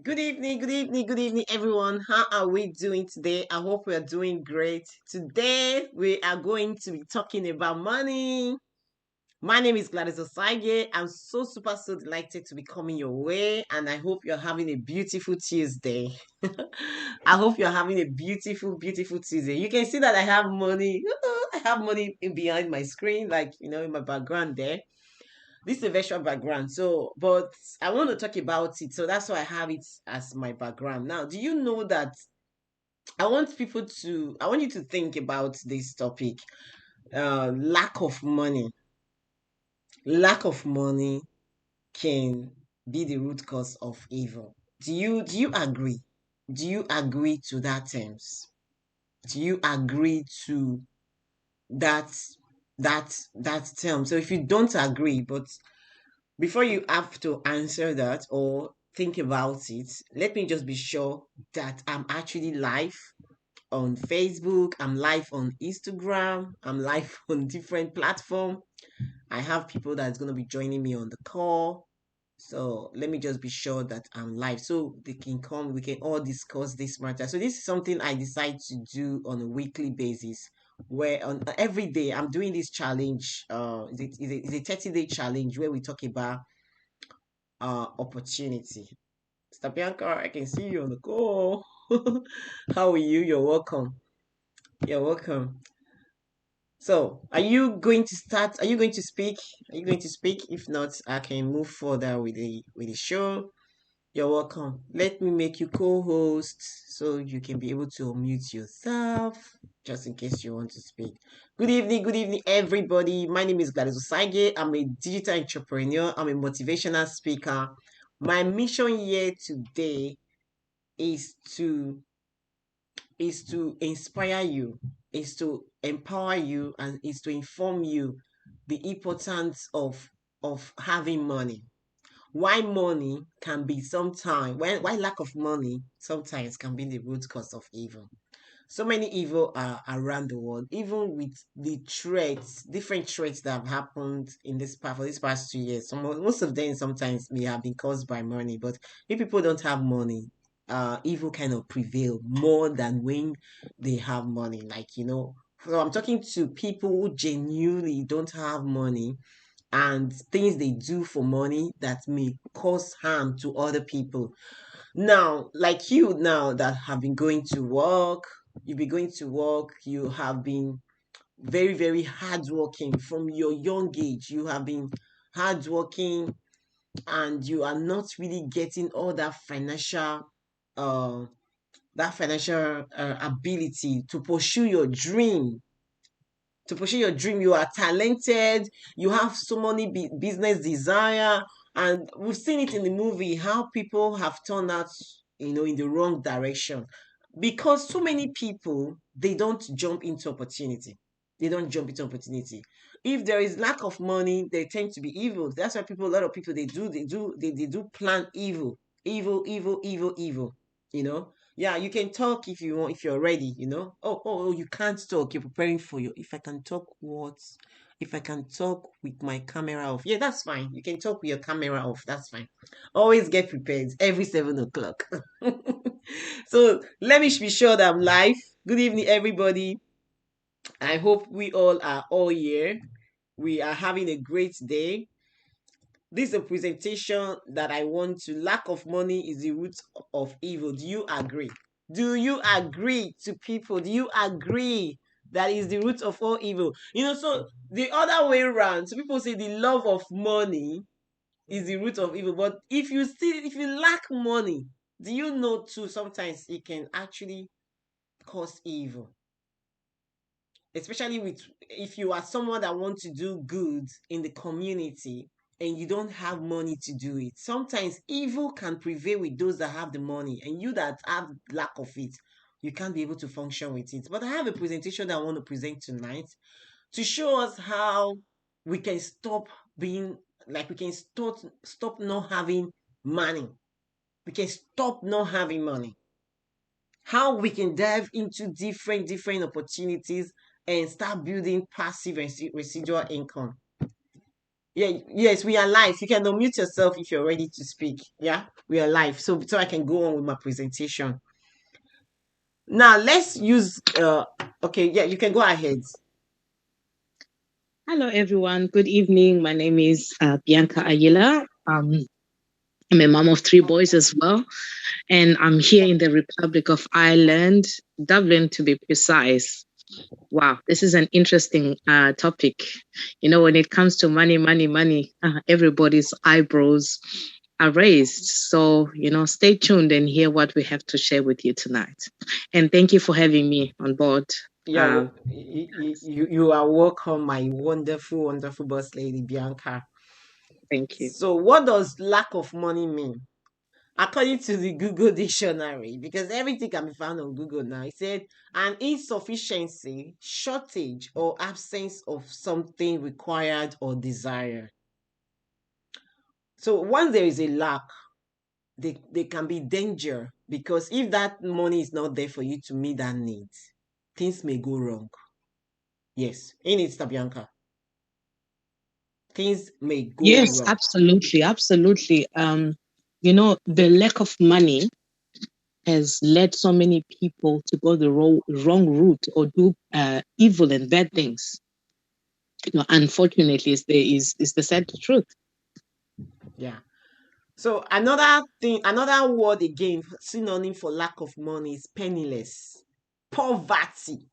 Good evening, good evening, good evening, everyone. How are we doing today? I hope we are doing great. Today, we are going to be talking about money. My name is Gladys Osage. I'm so delighted to be coming your way, and I hope you're having a beautiful Tuesday. I hope you're having a beautiful Tuesday. You can see that I have money. I have money behind my screen, like in my background there. This is a virtual background. But I want to talk about it. So that's why I have it as my background. Now, do you know that I want you to think about this topic. Lack of money. Lack of money can be the root cause of evil. Do you agree? Do you agree to that terms? Do you agree to that that term? So if you don't agree, but before you have to answer that or think about it, let me just be sure that I'm actually live on Facebook, I'm live on Instagram, I'm live on different platform. I have people that's going to be joining me on the call. So let me just be sure that I'm live so they can come, we can all discuss this matter. So this is something I decide to do on a weekly basis where on every day I'm doing this challenge. It's a 30-day challenge where we talk about opportunity. Mr. Bianca, I can see you on the call. How are you? You're welcome. You're welcome. So, are you going to start? Are you going to speak? Are you going to speak? If not, I can move further with the show. You're welcome. Let me make you co-host so you can be able to unmute yourself, just in case you want to speak. Good evening, everybody. My name is Gladys Osage. I'm a digital entrepreneur. I'm a motivational speaker. My mission here today is to inspire you, is to empower you, and is to inform you the importance of having money. Why money can be sometimes why lack of money sometimes can be the root cause of evil. So many evil are around the world, even with the threats, different threats that have happened in this past for this past 2 years. Most of them sometimes may have been caused by money, but if people don't have money, evil kind of prevail more than when they have money. So I'm talking to people who genuinely don't have money and things they do for money that may cause harm to other people. Now, like you now that have been going to work, you've been going to work, you have been very hardworking from your young age. You have been hardworking and you are not really getting all uh that financial ability to pursue your dream. To pursue your dream, you are talented, you have so many business desire, and we've seen it in the movie how people have turned out, in the wrong direction because so many people they don't jump into opportunity. They don't jump into opportunity. If there is lack of money, they tend to be evil. That's why a lot of people they do plan evil, evil. You know, yeah, you can talk if you want, if you're ready. Oh, you can't talk. You're preparing for your. If I can talk what? If I can talk with my camera off. Yeah, that's fine. You can talk with your camera off. That's fine. Always get prepared every 7 o'clock. So let me be sure that I'm live. Good evening, everybody. I hope we all are all here. We are having a great day. This is a presentation that I want to. Lack of money is the root of evil. Do you agree? Do you agree to people? Do you agree that is the root of all evil? So the other way around, so people say the love of money is the root of evil. But if you lack money, do you know too, sometimes it can actually cause evil? Especially with if you are someone that wants to do good in the community and you don't have money to do it. Sometimes evil can prevail with those that have the money, and you that have lack of it, you can't be able to function with it. But I have a presentation that I want to present tonight to show us how we can stop being like we can stop not having money. We can stop not having money. How we can dive into different opportunities and start building passive residual income. Yeah, yes, we are live. You can unmute yourself if you're ready to speak. Yeah, we are live. So I can go on with my presentation. Now let's use okay, yeah, you can go ahead. Hello, everyone. Good evening. My name is Bianca Aguila. I'm a mom of three boys as well, and I'm here in the Republic of Ireland, Dublin to be precise. Wow, this is an interesting topic. You know, when it comes to money, money, money, everybody's eyebrows are raised. So, stay tuned and hear what we have to share with you tonight. And thank you for having me on board. Yeah, Uh, you are welcome, my wonderful, wonderful boss lady Bianca. Thank you. So, what does lack of money mean? According to the Google dictionary, because everything can be found on Google now, it said an insufficiency, shortage, or absence of something required or desired. So, once there is a lack, they can be danger because if that money is not there for you to meet that need, things may go wrong. Yes, in it, Tabianca. Things may go Yes, wrong. absolutely, absolutely. The lack of money has led so many people to go the wrong route or do evil and bad things. Unfortunately, is the sad truth. Yeah. So another thing, another word again, synonym for lack of money is penniless. Poverty.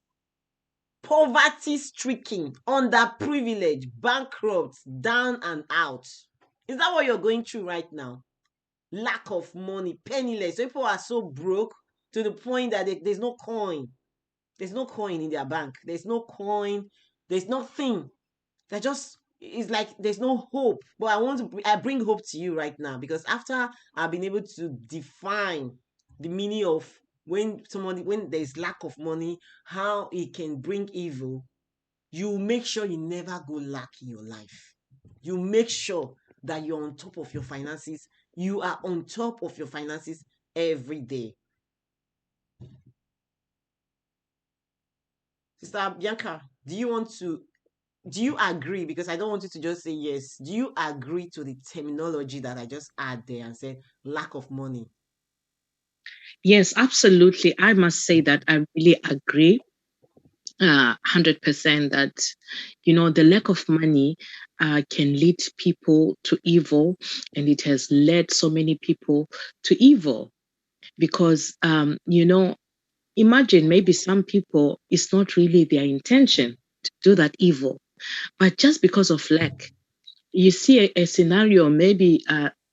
Poverty stricken, underprivileged, bankrupt, down and out. Is that what you're going through right now? Lack of money, penniless. So people are so broke to the point that there's no coin. There's no coin in their bank. There's no coin. There's nothing. They're just, it's like there's no hope. But I bring hope to you right now because after I've been able to define the meaning of when there's lack of money, how it can bring evil, you make sure you never go lack in your life. You make sure that you're on top of your finances. You are on top of your finances every day. Sister Bianca, do you agree? Because I don't want you to just say yes. Do you agree to the terminology that I just add there and said lack of money? Yes, absolutely. I must say that I really agree 100% that the lack of money can lead people to evil, and it has led so many people to evil because imagine maybe some people, it's not really their intention to do that evil, but just because of lack, you see a scenario, maybe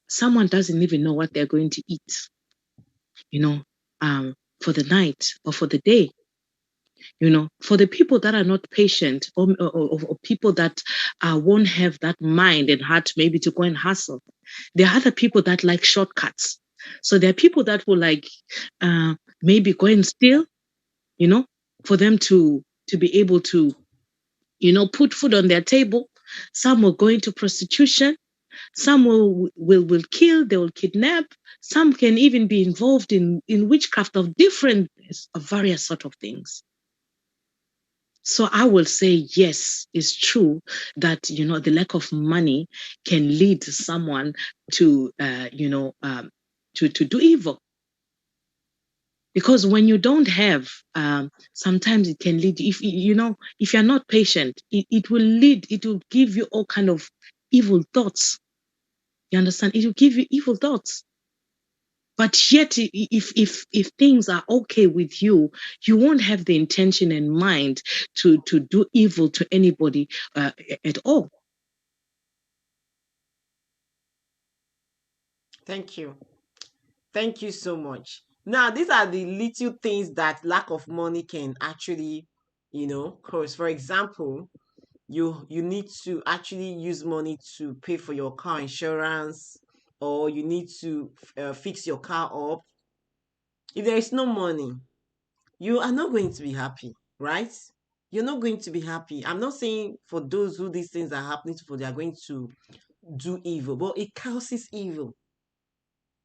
someone doesn't even know what they're going to eat, you know, for the night or for the day. For the people that are not patient, or people that won't have that mind and heart maybe to go and hustle, there are other people that like shortcuts. So there are people that will like maybe go and steal, you know, for them to be able to, put food on their table. Some will go into prostitution. Some will kill. They will kidnap. Some can even be involved in witchcraft of different, of various sort of things. So I will say yes, it's true that the lack of money can lead someone to to do evil, because when you don't have, sometimes it can lead, if you're not patient, it will give you all kind of evil thoughts. You understand? It will give you evil thoughts. But yet, if things are okay with you, you won't have the intention and mind to do evil to anybody at all. Thank you. Thank you so much. Now, these are the little things that lack of money can actually, cause. For example, you need to actually use money to pay for your car insurance, or you need to fix your car up. If there is no money, you are not going to be happy, right? You're not going to be happy. I'm not saying for those who these things are happening to, they are going to do evil, but it causes evil.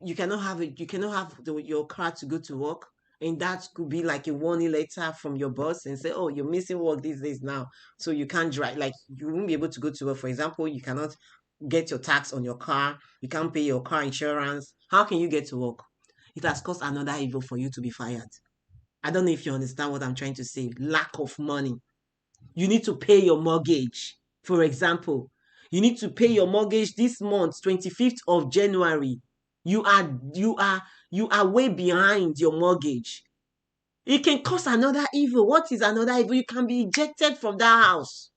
You cannot have it. You cannot have your car to go to work. And that could be like a warning letter from your boss and say, oh, you're missing work these days now. So you can't drive, like you won't be able to go to work. For example, you cannot get your tax on your car, you can't pay your car insurance. How can you get to work? It has caused another evil for you to be fired. I don't know if you understand what I'm trying to say. Lack of money. You need to pay your mortgage. For example, you need to pay your mortgage this month, 25th of January. You are you are you are way behind your mortgage. It can cause another evil. What is another evil? You can be ejected from that house.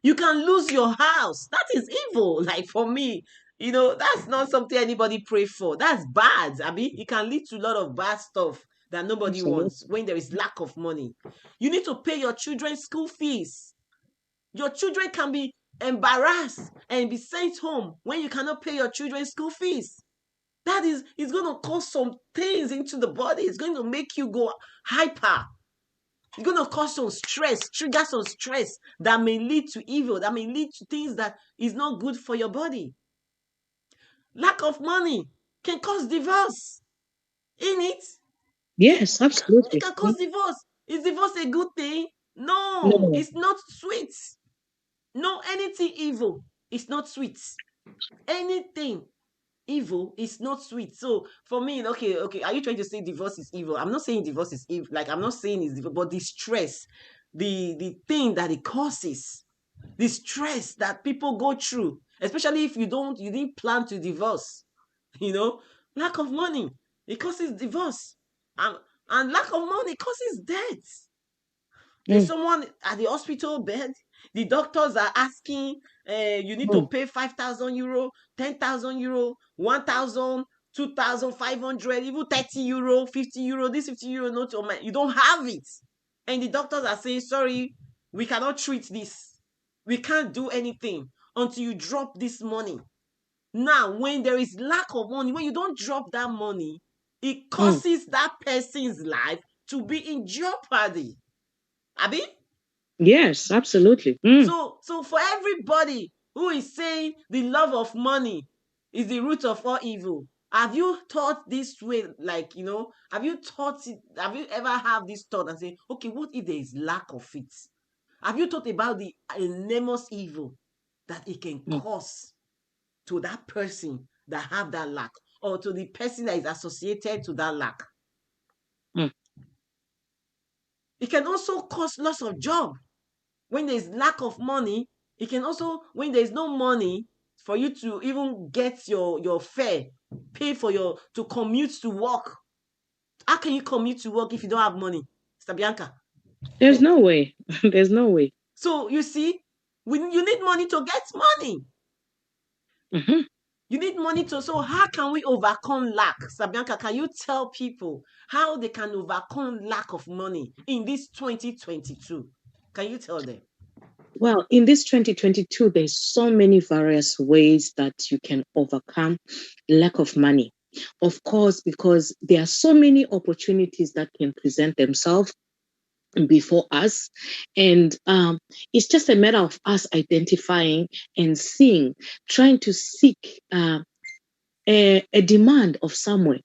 You can lose your house. That is evil. Like for me, that's not something anybody pray for. That's bad. I mean, it can lead to a lot of bad stuff that nobody Absolutely. wants when there is lack of money. You need to pay your children's school fees. Your children can be embarrassed and be sent home when you cannot pay your children's school fees. That is, it's going to cause some things into the body. It's going to make you go hyper. It's going to cause some stress, trigger some stress that may lead to evil, that may lead to things that is not good for your body. Lack of money can cause divorce. In it, Yes, it absolutely. can cause divorce. Is divorce a good thing? No, No. it's not sweet. No, anything evil is not sweet. Anything evil is not sweet. So for me, okay, are you trying to say divorce is evil? I'm not saying divorce is evil. Like I'm not saying it's evil, but the stress, the thing that it causes, the stress that people go through, especially if you didn't plan to divorce, you know, lack of money, it causes divorce. And lack of money causes death. There's Mm, someone at the hospital bed. The doctors are asking, you need to mm. pay 5,000 euro, 10,000 euro, 1,000, 2,500, even 30 euro, 50 euro. This 50 euro note, you don't have it. And the doctors are saying, sorry, we cannot treat this. We can't do anything until you drop this money. Now, when there is lack of money, when you don't drop that money, it Mm. causes that person's life to be in jeopardy. Abi? Yes, absolutely. Mm. So for everybody who is saying the love of money is the root of all evil, have you thought this way? Like, have you thought it, have you ever have this thought and say, okay, what if there is lack of it? Have you thought about the enormous evil that it can Mm. cause to that person that have that lack, or to the person that is associated to that lack? Mm. It can also cause loss of job. When there's lack of money, it can also, when there's no money for you to even get your fare, pay for your to commute to work. How can you commute to work if you don't have money, Mr. Bianca? There's no way. There's no way. So you see, when you need money to get money, Hmm. you need money to. So how can we overcome lack, Mr. Bianca? Can you tell people how they can overcome lack of money in this 2022? Can you tell them? Well, in this 2022, there's so many various ways that you can overcome lack of money. Of course, because there are so many opportunities that can present themselves before us. And it's just a matter of us identifying and seeing, trying to seek a demand of somewhere.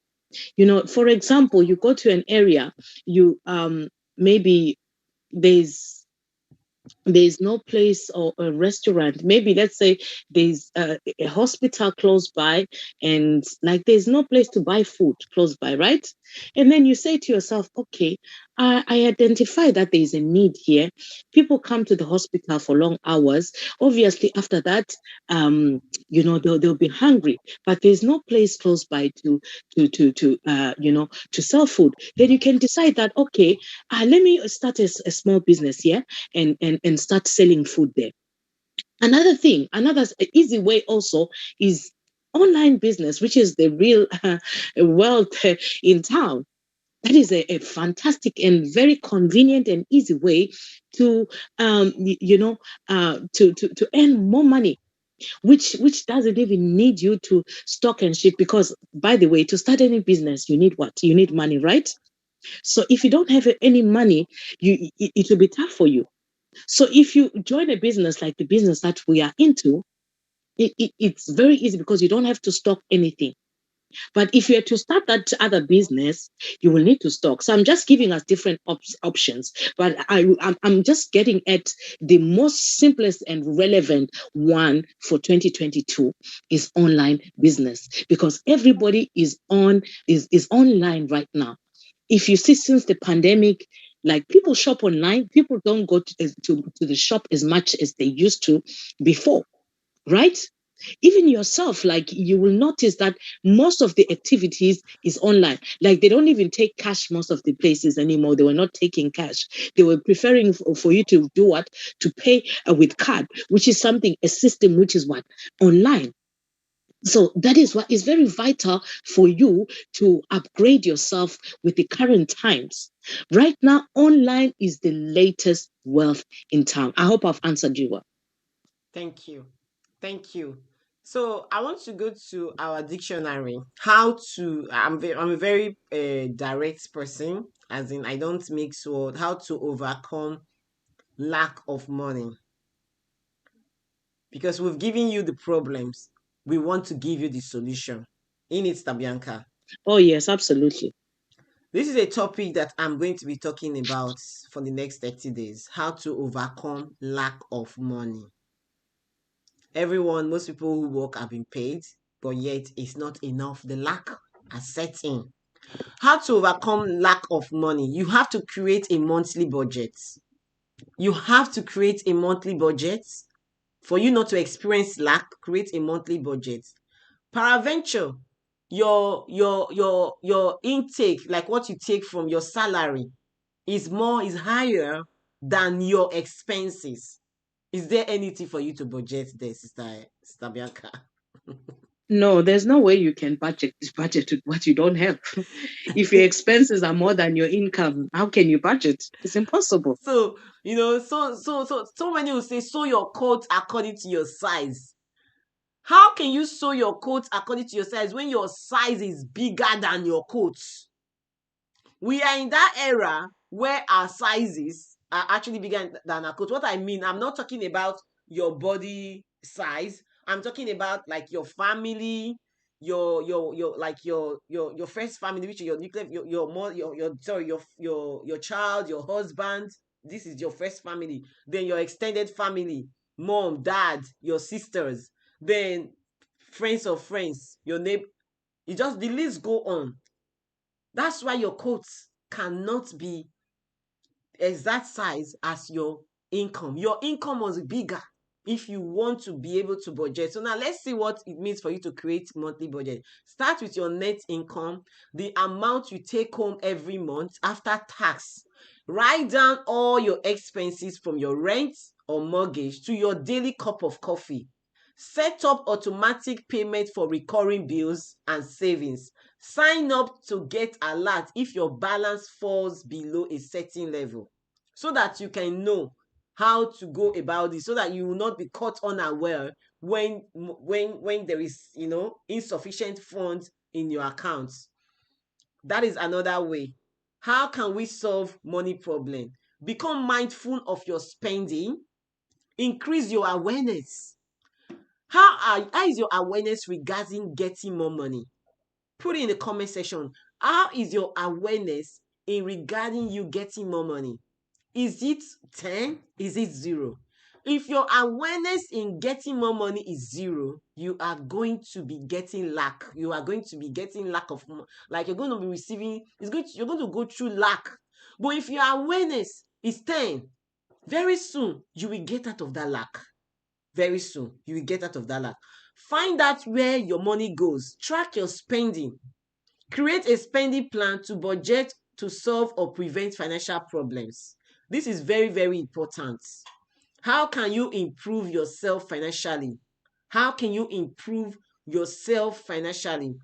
For example, you go to an area, you maybe there's there's no place or a restaurant. Maybe let's say there's a hospital close by, and like there's no place to buy food close by, right? And then you say to yourself, okay, I identify that there is a need here. People come to the hospital for long hours. Obviously, after that, they'll be hungry, but there's no place close by to sell food. Then you can decide that, okay, let me start a small business here and start selling food there. Another easy way also is online business, which is the real wealth in town. That is a fantastic and very convenient and easy way to to earn more money, which doesn't even need you to stock and ship. Because, by the way, to start any business, you need what? You need money, right? So if you don't have any money, it will be tough for you. So if you join a business like the business that we are into, it's very easy because you don't have to stock anything. But if you're to start that other business, you will need to stock. So I'm just giving us different options, but I'm just getting at the most simplest and relevant one for 2022 is online business, because everybody is online right now. If you see, since the pandemic, like, people shop online, people don't go to the shop as much as they used to before, right? Even yourself, like, you will notice that most of the activities is online. Like, they don't even take cash most of the places anymore. They were not taking cash. They were preferring for you to do what? To pay with card, which is something, a system which is what? Online. So that is what is very vital for you to upgrade yourself with the current times. Right now, online is the latest wealth in town. I hope I've answered you well. Thank you. Thank you. So I want to go to our dictionary. How to, I'm a very direct person, as in I don't mix words. How to overcome lack of money. Because we've given you the problems. We want to give you the solution. In it, Tabianca. Oh, yes, absolutely. This is a topic that I'm going to be talking about for the next 30 days. How to overcome lack of money. Everyone, most people who work have been paid, but yet it's not enough. The lack has set in. How to overcome lack of money? You have to create a monthly budget. You have to create a monthly budget. For you not to experience lack, create a monthly budget. Paraventure, your intake, like what you take from your salary, is higher than your expenses. Is there anything for you to budget there, Sister Bianca? No, there's no way you can budget with what you don't have. If your expenses are more than your income, how can you budget? It's impossible. So, so many will say, sew your coat according to your size. How can you sew your coat according to your size when your size is bigger than your coat? We are in that era where our sizes are actually bigger than our coat. What I mean, I'm not talking about your body size. I'm talking about like your family, your like your first family, which is your nuclear, your mom, your sorry, your child, your husband. This is your first family. Then your extended family, mom, dad, your sisters, then friends of friends, your neighbor. You just, the list go on. That's why your coats cannot be exact size as your income. Your income must be bigger if you want to be able to budget. So now let's see what it means for you to create monthly budget. Start with your net income, the amount you take home every month after tax. Write down all your expenses from your rent or mortgage to your daily cup of coffee. Set up automatic payment for recurring bills and savings. Sign up to get alert if your balance falls below a certain level, so that you can know how to go about it, so that you will not be caught unaware when there is, insufficient funds in your accounts. That is another way. How can we solve money problem? Become mindful of your spending. Increase your awareness. How is your awareness regarding getting more money? Put it in the comment section. How is your awareness in regarding you getting more money? Is it 10? Is it 0? If your awareness in getting more money is 0, you are going to be getting lack. You are going to be getting lack of, like, you're going to be receiving, you're going to go through lack. But if your awareness is 10, very soon you will get out of that lack. Very soon you will get out of that lack. Find out where your money goes. Track your spending. Create a spending plan to budget to solve or prevent financial problems. This is very, very important. How can you improve yourself financially? How can you improve yourself financially?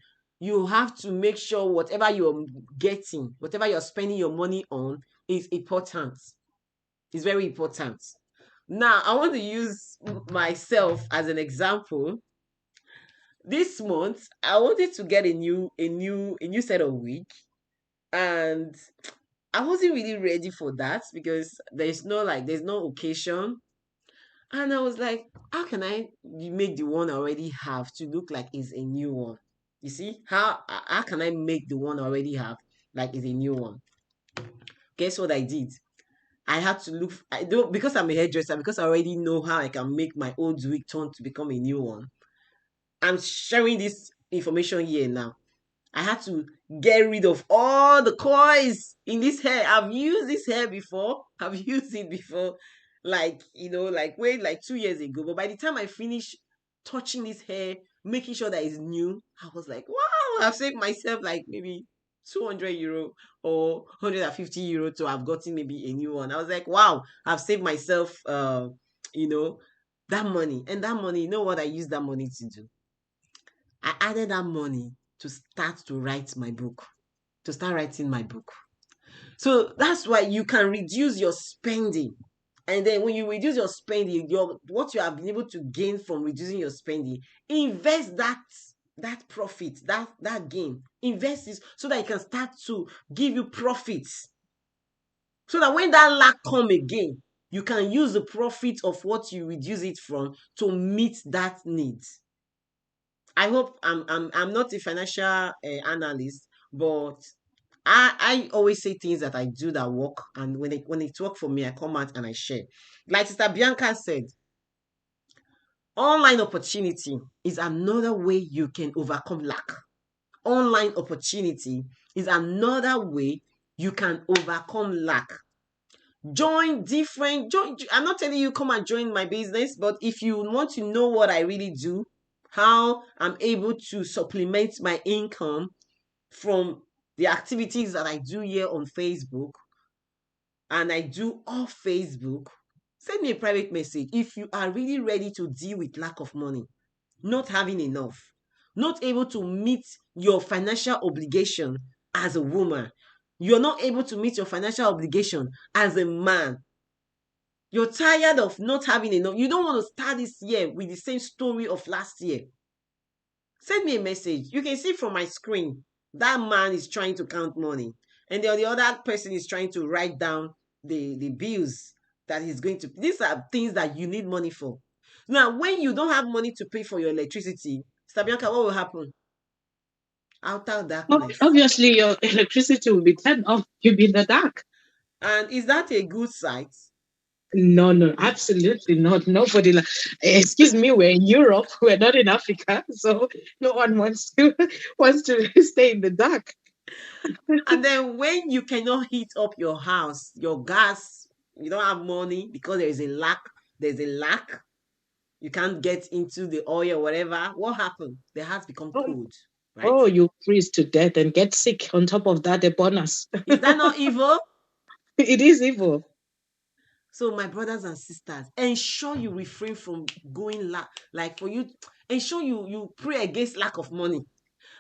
You have to make sure whatever you're getting, whatever you're spending your money on, is important. It's very important. Now, I want to use myself as an example. This month, I wanted to get a new set of wig, and I wasn't really ready for that because there's no occasion. And I was like, how can I make the one I already have to look like it's a new one? You see, how can I make the one I already have like it's a new one? Guess what I did? I had to look. I don't, because I'm a hairdresser, because I already know how I can make my old wig turn to become a new one. I'm sharing this information here now. I had to get rid of all the coils in this hair. I've used this hair before. I've used it before, like, like way like 2 years ago. But by the time I finished touching this hair, making sure that it's new, I was like, wow, I've saved myself like maybe 200 euro or 150 euro to have gotten maybe a new one. I was like, wow, I've saved myself, you know, that money. And that money, you know what I used that money to do? I added that money to start to write my book, to start writing my book. So that's why you can reduce your spending. And then when you reduce your spending, what you have been able to gain from reducing your spending, invest that profit, that gain. Invest it so that it can start to give you profits. So that when that lack come again, you can use the profit of what you reduce it from to meet that need. I hope I'm not a financial analyst, but I always say things that I do that work, and when it work for me, I come out and I share. Like Sister Bianca said, online opportunity is another way you can overcome lack. Online opportunity is another way you can overcome lack. Join. I'm not telling you come and join my business, but if you want to know what I really do, how I'm able to supplement my income from the activities that I do here on Facebook and I do off Facebook, send me a private message if you are really ready to deal with lack of money, not having enough, not able to meet your financial obligation as a woman. You're not able to meet your financial obligation as a man. You're tired of not having enough. You don't want to start this year with the same story of last year. Send me a message. You can see from my screen that man is trying to count money, and the other person is trying to write down the bills that he's going to. These are things that you need money for. Now, when you don't have money to pay for your electricity, Sabianka, what will happen? Outer darkness. Obviously, your electricity will be turned off. You'll be in the dark. And is that a good sight? No, no, absolutely not. Nobody. Excuse me. We're in Europe. We're not in Africa, so no one wants to wants to stay in the dark. And then when you cannot heat up your house, your gas, you don't have money because there's a lack, you can't get into the oil or whatever, what happened? The house become Oh, cold, right? oh, you freeze to death and get sick. On top of that, a bonus. Is that not evil? It is evil. So my brothers and sisters, ensure you refrain from going like for you, ensure you pray against lack of money.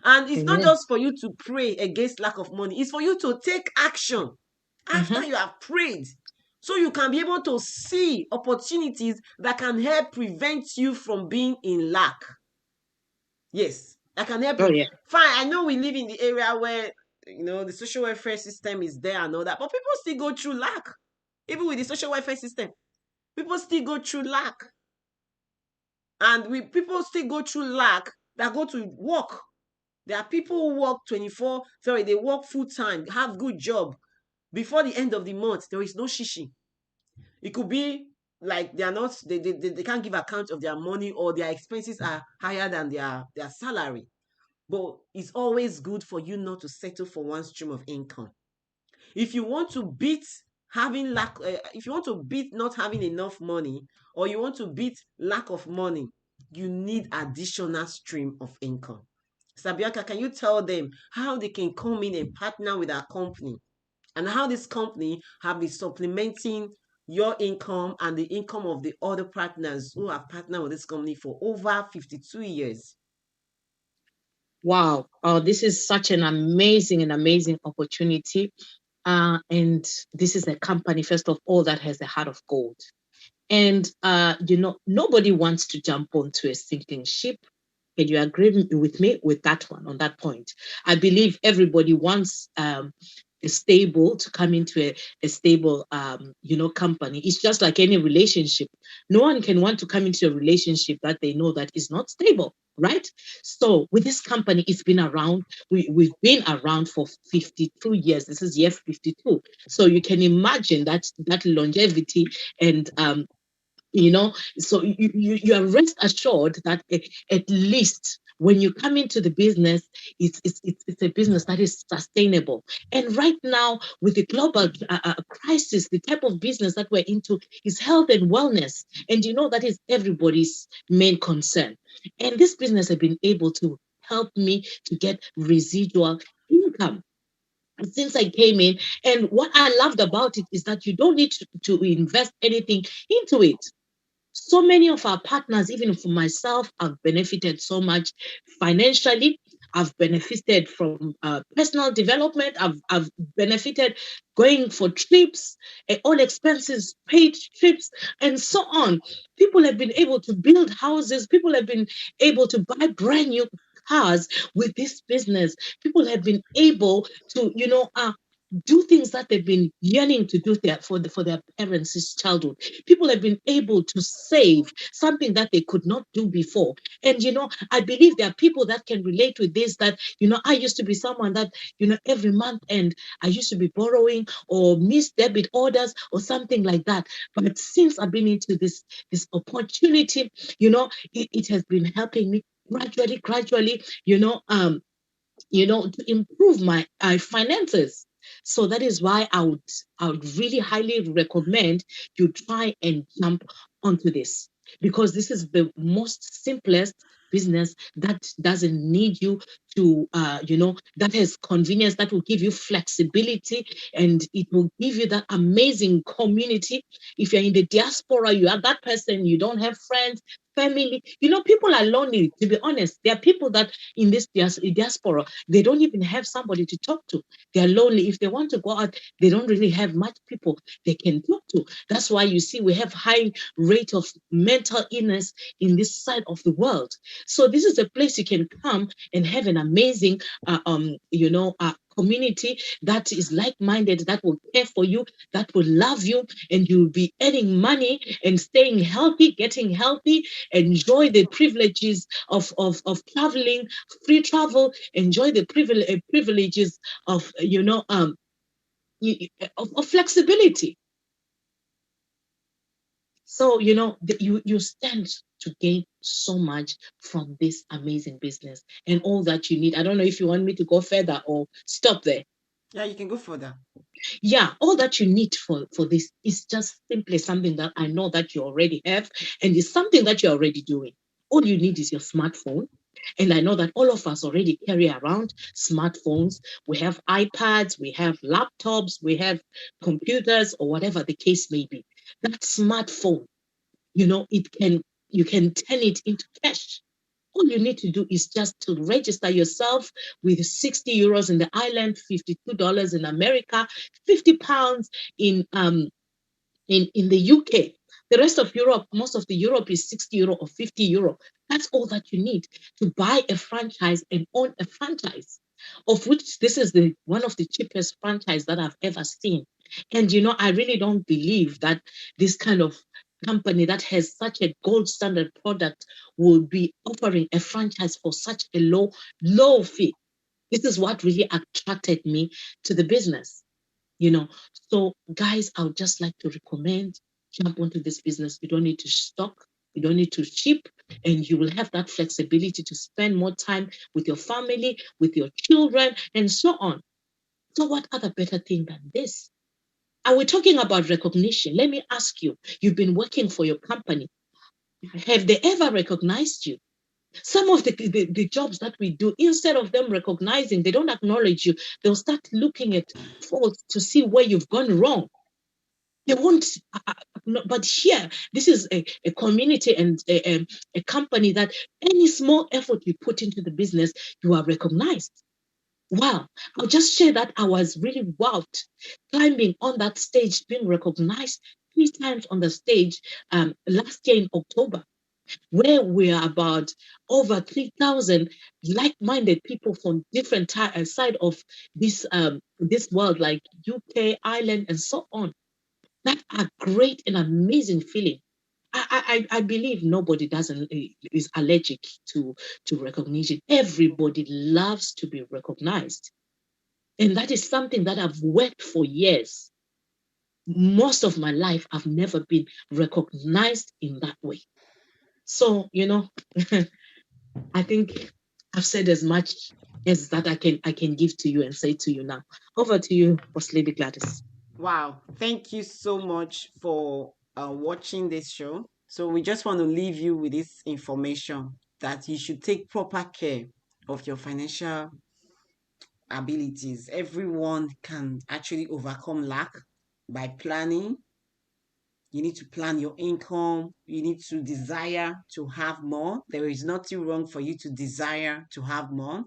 And it's not Amen. just for you to pray against lack of money, it's for you to take action after Mm-hmm. you have prayed. So you can be able to see opportunities that can help prevent you from being in lack. Yes, I can help Oh you. yeah. Fine, I know we live in the area where the social welfare system is there and all that, but people still go through lack. Even with the social welfare system, people still go through lack. And we people still go through lack that go to work. There are people who work 24, sorry, they work full time, have good job. Before the end of the month, there is no shishi. It could be like they are not, they can't give account of their money, or their expenses are higher than their salary. But it's always good for you not to settle for one stream of income. If you want to beat if you want to beat not having enough money, or you want to beat lack of money, you need additional stream of income. Sabiaka, can you tell them how they can come in and partner with our company, and how this company have been supplementing your income and the income of the other partners who have partnered with this company for over 52 years? Wow. Oh, this is such an amazing opportunity. And this is a company, first of all, that has a heart of gold. And nobody wants to jump onto a sinking ship. Can you agree with me with that one on that point? I believe everybody wants a stable to come into a stable company. It's just like any relationship. No one can want to come into a relationship that they know that is not stable. right? So with this company, it's been around. We've been around for 52 years. This is year 52. So you can imagine that longevity and so you are rest assured that at least when you come into the business, it's a business that is sustainable. And right now, with the global crisis, the type of business that we're into is health and wellness. And that is everybody's main concern. And this business has been able to help me to get residual income since I came in. And what I loved about it is that you don't need to invest anything into it. So many of our partners, even for myself, have benefited so much financially. I've benefited from personal development. I've benefited going for trips, all expenses paid trips, and so on. People have been able to build houses. People have been able to buy brand new cars with this business. People have been able to, do things that they've been yearning to do for their parents' childhood. People have been able to save something that they could not do before. And I believe there are people that can relate with this, that I used to be someone that every month and I used to be borrowing or miss debit orders or something like that. But since I've been into this opportunity, it has been helping me gradually, to improve my finances. So that is why I would really highly recommend you try and jump onto this, because this is the most simplest business that doesn't need you to that has convenience, that will give you flexibility, and it will give you that amazing community. If you're in the diaspora, you are that person, you don't have friends, family, people are lonely. To be honest, there are people that in this diaspora, they don't even have somebody to talk to. They're lonely. If they want to go out, they don't really have much people they can talk to. That's why you see we have high rate of mental illness in this side of the world. So this is a place you can come and have an amazing community that is like-minded, that will care for you, that will love you, and you'll be earning money and staying healthy, getting healthy, enjoy the privileges of traveling, free travel, enjoy the privileges of of flexibility. So you stand to gain so much from this amazing business and all that you need. I don't know if you want me to go further or stop there. Yeah, you can go further. Yeah, all that you need for this is just simply something that I know that you already have, and it's something that you're already doing. All you need is your smartphone. And I know that all of us already carry around smartphones. We have iPads, we have laptops, we have computers, or whatever the case may be. That smartphone, it can you can turn it into cash. All you need to do is just to register yourself with 60 euros in the island, $52 in America, 50 pounds in the UK. The rest of Europe, most of the Europe is 60 euro or 50 euro. That's all that you need to buy a franchise and own a franchise, of which this is the one of the cheapest franchise that I've ever seen. And I really don't believe that this kind of company that has such a gold standard product will be offering a franchise for such a low fee. This is what really attracted me to the business you know. So, guys, I would just like to recommend jump onto this business. You don't need to stock, you don't need to ship, and you will have that flexibility to spend more time with your family, with your children, and so on. So, what other better thing than this? Are we talking about recognition? Let me ask you, you've been working for your company. Have they ever recognized you? Some of the jobs that we do, instead of them recognizing, they don't acknowledge you. They'll start looking at faults to see where you've gone wrong. They won't, no, but here, this is a community and a company that any small effort you put into the business, you are recognized. Wow. I'll just share that I was really wowed climbing on that stage, being recognized 3 times on the stage last year in October, where we are about over 3,000 like-minded people from different side of this world, like UK, Ireland, and so on. That's a great and amazing feeling. I believe nobody doesn't is allergic to recognition. Everybody loves to be recognized. And that is something that I've worked for years. Most of my life, I've never been recognized in that way. So, I think I've said as much as that I can give to you and say to you now. Over to you, Boss Lady Gladys. Wow. Thank you so much for watching this show. So, we just want to leave you with this information that you should take proper care of your financial abilities. Everyone can actually overcome lack by planning. You need to plan your income. You need to desire to have more. There is nothing wrong for you to desire to have more.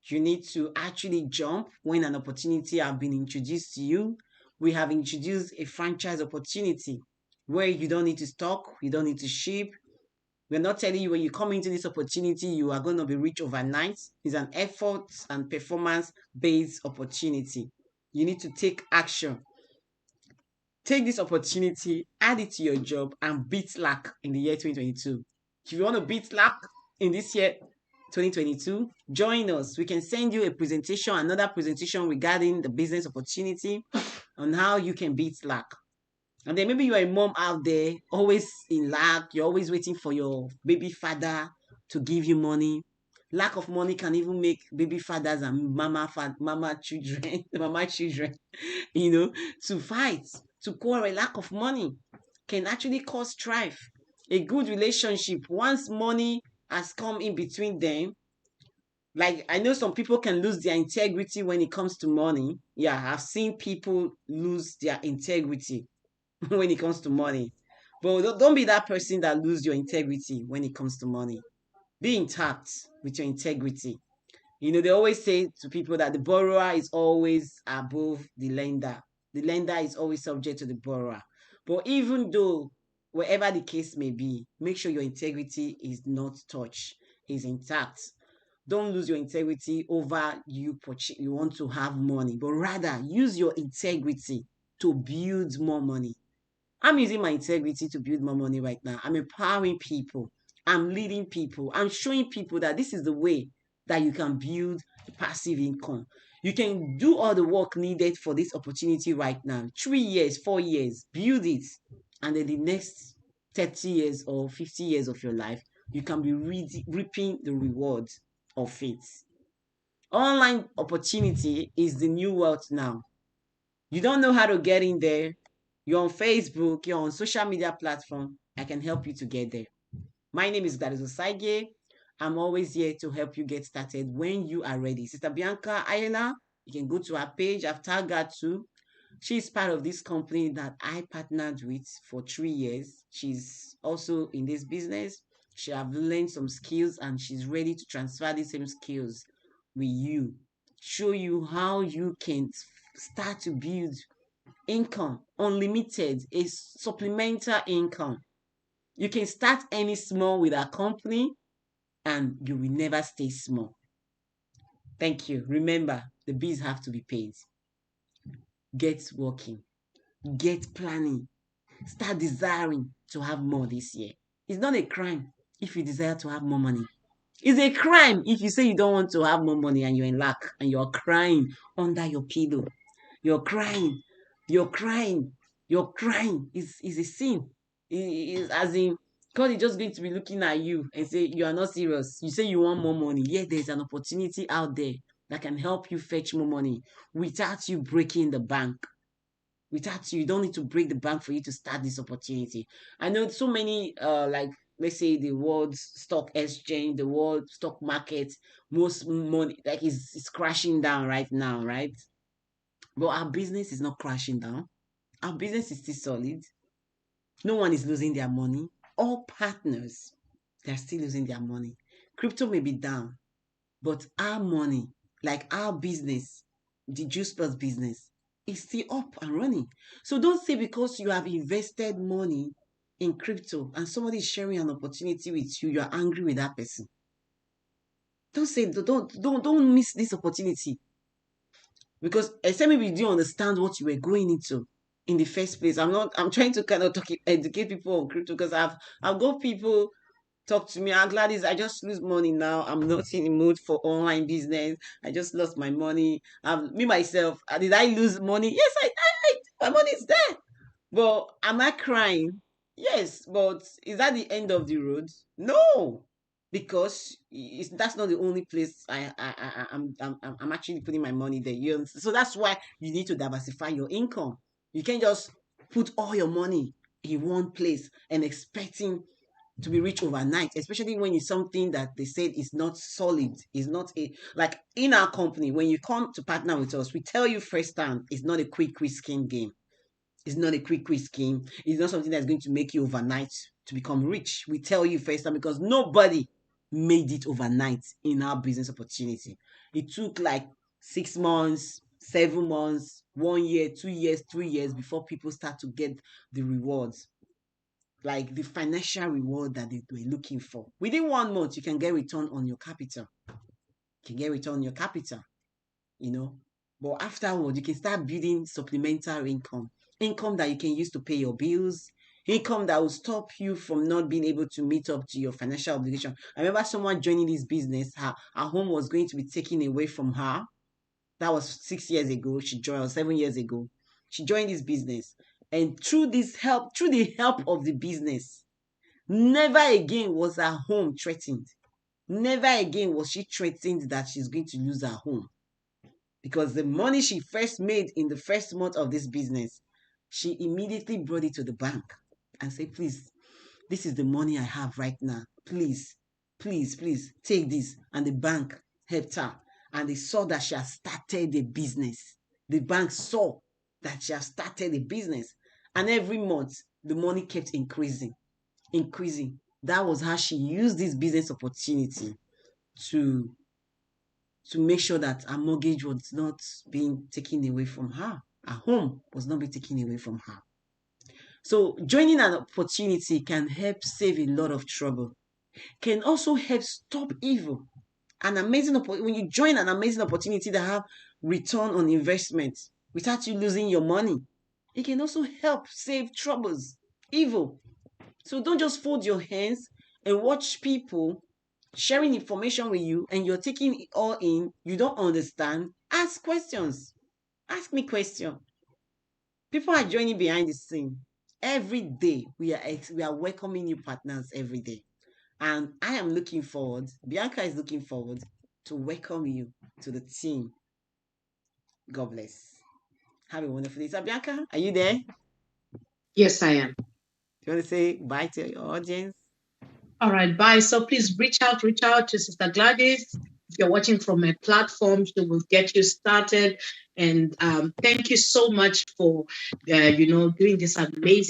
You need to actually jump when an opportunity has been introduced to you. We have introduced a franchise opportunity where you don't need to stock, you don't need to ship. We're not telling you when you come into this opportunity, you are going to be rich overnight. It's an effort and performance based opportunity. You need to take action. Take this opportunity, add it to your job, and beat luck in the year 2022. If you want to beat luck in this year 2022, join us. We can send you a presentation, another presentation regarding the business opportunity on how you can beat luck. And then maybe you're a mom out there, always in lack, you're always waiting for your baby father to give you money. Lack of money can even make baby fathers and mama children, mama children, to fight, to quarrel. Lack of money can actually cause strife. A good relationship, once money has come in between them, like I know some people can lose their integrity when it comes to money. Yeah, I've seen people lose their integrity when it comes to money. But don't be that person that lose your integrity when it comes to money. Be intact with your integrity. They always say to people that the borrower is always above the lender. The lender is always subject to the borrower. But even though, wherever the case may be, make sure your integrity is not touched, is intact. Don't lose your integrity over you want to have money, but rather use your integrity to build more money. I'm using my integrity to build more money right now. I'm empowering people. I'm leading people. I'm showing people that this is the way that you can build passive income. You can do all the work needed for this opportunity right now. 3 years, 4 years, build it. And then the next 30 years or 50 years of your life, you can be reaping the rewards of it. Online opportunity is the new wealth now. You don't know how to get in there. You're on Facebook, you're on social media platform. I can help you to get there. My name is Gladys Osagie. I'm always here to help you get started when you are ready. Sister Bianca Ayena, you can go to her page. I've tagged her too. She's part of this company that I partnered with for 3 years. She's also in this business. She have learned some skills and she's ready to transfer these same skills with you. Show you how you can start to build income, unlimited, a supplemental income. You can start any small with a company and you will never stay small. Thank you. Remember, the bills have to be paid. Get working, get planning, start desiring to have more this year. It's not a crime if you desire to have more money. It's a crime if you say you don't want to have more money and you're in lack and you're crying under your pillow. You're crying, you're crying, you're crying. Is a sin. Is as in God is just going to be looking at you and say you are not serious. You say you want more money. Yet there's an opportunity out there that can help you fetch more money without you breaking the bank. Without you don't need to break the bank for you to start this opportunity. I know so many like let's say the world stock exchange, the world stock market, most money like is crashing down right now, right? But our business is not crashing down. Our business is still solid. No one is losing their money. All partners, they're still losing their money. Crypto may be down, but our money, like our business, the Juice Plus business, is still up and running. So don't say because you have invested money in crypto and somebody is sharing an opportunity with you, you're angry with that person. Don't say don't miss this opportunity. Because except maybe you didn't understand what you were going into. in the first place. I'm trying to kind of educate people on crypto because I've got people talk to me. Gladys, I just lose money now. I'm not in the mood for online business. I just lost my money. Me myself, did I lose money? Yes, my money is there. But am I crying? Yes, but is that the end of the road? No, because that's not the only place I'm actually putting my money there. So that's why you need to diversify your income. You can't just put all your money in one place and expecting to be rich overnight, especially when it's something that they said is not solid, is not a like in our company. When you come to partner with us, we tell you first time it's not a quick skin game. It's not a quick scheme. It's not something that's going to make you overnight to become rich. We tell you first time because nobody made it overnight in our business opportunity. It took like 6 months, 7 months, 1 year, 2 years, 3 years before people start to get the rewards, like the financial reward that they were looking for. Within 1 month, you can get return on your capital. You can get return on your capital, you know. But afterward, you can start building supplemental income that you can use to pay your bills, income that will stop you from not being able to meet up to your financial obligation. I remember someone joining this business, her home was going to be taken away from her. That was 6 years ago. She joined, or 7 years ago. She joined this business. And through the help of the business, never again was her home threatened. Never again was she threatened that she's going to lose her home, because the money she first made in the first month of this business, she immediately brought it to the bank and said, please, this is the money I have right now. Please, please, please take this. And the bank helped her. And they saw that she has started a business. The bank saw that she has started a business. And every month, the money kept increasing, increasing. That was how she used this business opportunity to make sure that her mortgage was not being taken away from her. Her home was not being taken away from her. So joining an opportunity can help save a lot of trouble, can also help stop evil. An amazing when you join an amazing opportunity that have return on investment without you losing your money, it can also help save troubles, evil. So don't just fold your hands and watch people sharing information with you and you're taking it all in, you don't understand. Ask questions. Ask me questions. People are joining behind the scene. Every day we are welcoming new partners every day. And I am looking forward, Bianca is looking forward to welcome you to the team. God bless. Have a wonderful day. So Bianca, are you there? Do Yes, I am. you want to say bye to your audience? All right, bye. So please reach out to Sister Gladys. If you're watching from a platform, she will get you started. And thank you so much for, doing this amazing